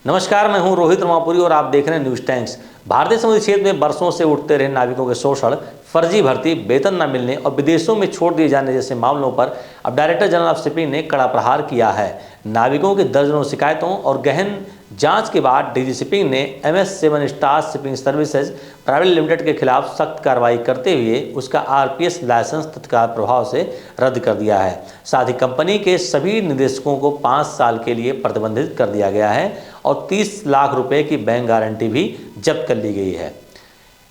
नमस्कार, मैं हूं रोहित रमापुरी और आप देख रहे हैं न्यूज़ टैंक्स। भारतीय समुद्री क्षेत्र में बरसों से उठते रहे नाविकों के शोषण, फर्जी भर्ती, वेतन न मिलने और विदेशों में छोड़ दिए जाने जैसे मामलों पर अब डायरेक्टर जनरल ऑफ शिपिंग ने कड़ा प्रहार किया है। नाविकों की दर्जनों शिकायतों और गहन जांच के बाद डीजी शिपिंग ने MS 7 star shipping services private limited के खिलाफ सख्त कार्रवाई करते हुए उसका RPS लाइसेंस तत्काल प्रभाव से रद्द कर दिया है। साथ ही कंपनी के सभी निदेशकों को 5 साल के लिए प्रतिबंधित कर दिया गया है और 30 लाख रुपए की बैंक गारंटी भी जब्त कर ली गई है।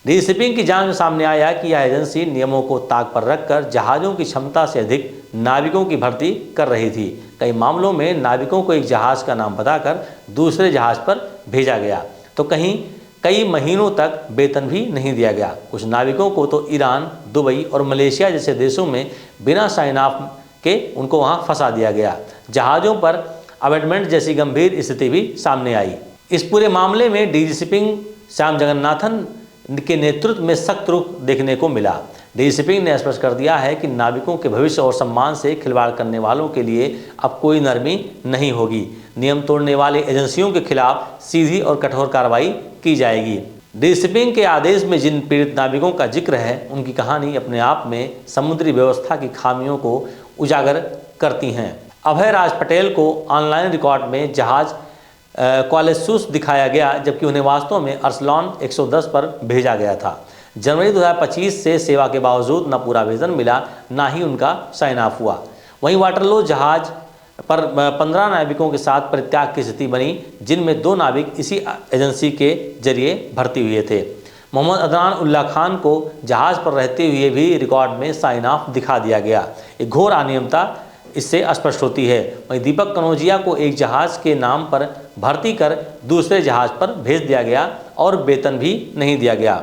डीजी शिपिंग की जांच में सामने आया कि यह एजेंसी नियमों को ताक पर रखकर जहाज़ों की क्षमता से अधिक नाविकों की भर्ती कर रही थी। कई मामलों में नाविकों को एक जहाज़ का नाम बताकर दूसरे जहाज़ पर भेजा गया तो कई महीनों तक वेतन भी नहीं दिया गया। कुछ नाविकों को तो ईरान, दुबई और मलेशिया जैसे देशों में बिना साइन ऑफ के उनको वहाँ फंसा दिया गया। जहाज़ों पर अबेटमेंट जैसी गंभीर स्थिति भी सामने आई। इस पूरे मामले में डीजी शिपिंग श्याम जगन्नाथन के नेतृत्व में सख्त रुख देखने को मिला। डीजी शिपिंग ने स्पष्ट कर दिया है कि नाविकों के भविष्य और सम्मान से खिलवाड़ करने वालों के लिए अब कोई नरमी नहीं होगी। नियम तोड़ने वाले एजेंसियों के खिलाफ सीधी और कठोर कार्रवाई की जाएगी। डीजी शिपिंग के आदेश में जिन पीड़ित नाविकों का जिक्र है, उनकी कहानी अपने आप में समुद्री व्यवस्था की खामियों को उजागर करती हैं। अभय राज पटेल को ऑनलाइन रिकॉर्ड में जहाज क्वालेसूस दिखाया गया, जबकि उन्हें वास्तव में अरसलॉन 110 पर भेजा गया था। जनवरी 2025 से सेवा के बावजूद न पूरा वेतन मिला, न ही उनका साइन ऑफ हुआ। वहीं वाटरलू जहाज पर 15 नाविकों के साथ परित्याग की स्थिति बनी, जिनमें 2 नाविक इसी एजेंसी के जरिए भर्ती हुए थे। मोहम्मद अदनान उल्लाह खान को जहाज़ पर रहते हुए भी रिकॉर्ड में साइन ऑफ दिखा दिया गया। एक घोर अनियमितता इससे स्पष्ट होती है। वहीं दीपक कनौजिया को एक जहाज़ के नाम पर भर्ती कर दूसरे जहाज़ पर भेज दिया गया और वेतन भी नहीं दिया गया।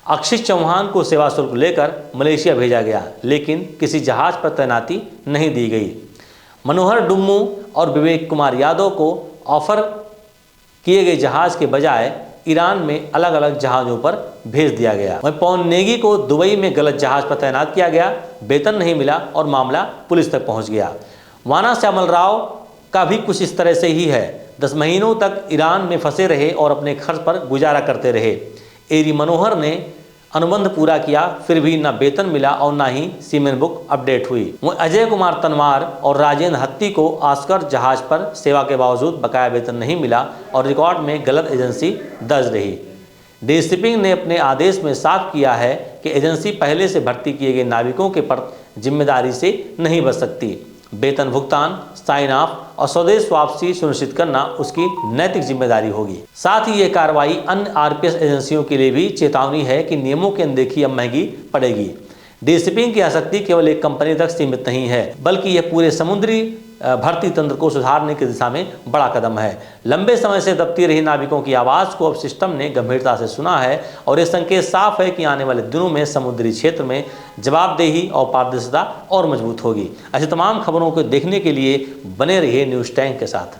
अक्षित चौहान को सेवा शुल्क लेकर मलेशिया भेजा गया, लेकिन किसी जहाज़ पर तैनाती नहीं दी गई। मनोहर डुम्मू और विवेक कुमार यादव को ऑफर किए गए जहाज़ के बजाय ईरान में अलग अलग जहाज़ों पर भेज दिया गया। वहीं पवन नेगी को दुबई में गलत जहाज़ पर तैनात किया गया, वेतन नहीं मिला और मामला पुलिस तक पहुंच गया। वाना श्यामल राव का भी कुछ इस तरह से ही है। 10 महीनों तक ईरान में फंसे रहे और अपने खर्च पर गुजारा करते रहे। एरी मनोहर ने अनुबंध पूरा किया, फिर भी न वेतन मिला और न ही सीमेन बुक अपडेट हुई। वहीं अजय कुमार तनवार और राजेंद्र हत्ती को आस्कर जहाज पर सेवा के बावजूद बकाया वेतन नहीं मिला और रिकॉर्ड में गलत एजेंसी दर्ज रही। डीजी शिपिंग ने अपने आदेश में साफ किया है कि एजेंसी पहले से भर्ती किए गए नाविकों के प्रति जिम्मेदारी से नहीं बच सकती। वेतन भुगतान, साइन ऑफ और स्वदेश वापसी सुनिश्चित करना उसकी नैतिक जिम्मेदारी होगी। साथ ही ये कार्रवाई अन्य RPS एजेंसियों के लिए भी चेतावनी है कि नियमों की अनदेखी अब महंगी पड़ेगी। डीजी शिपिंग की आसक्ति केवल एक कंपनी तक सीमित नहीं है, बल्कि यह पूरे समुद्री भर्ती तंत्र को सुधारने की दिशा में बड़ा कदम है। लंबे समय से दबती रही नाविकों की आवाज़ को अब सिस्टम ने गंभीरता से सुना है और ये संकेत साफ है कि आने वाले दिनों में समुद्री क्षेत्र में जवाबदेही और पारदर्शिता और मजबूत होगी। ऐसी तमाम खबरों को देखने के लिए बने रहिए न्यूज़ टैंक के साथ।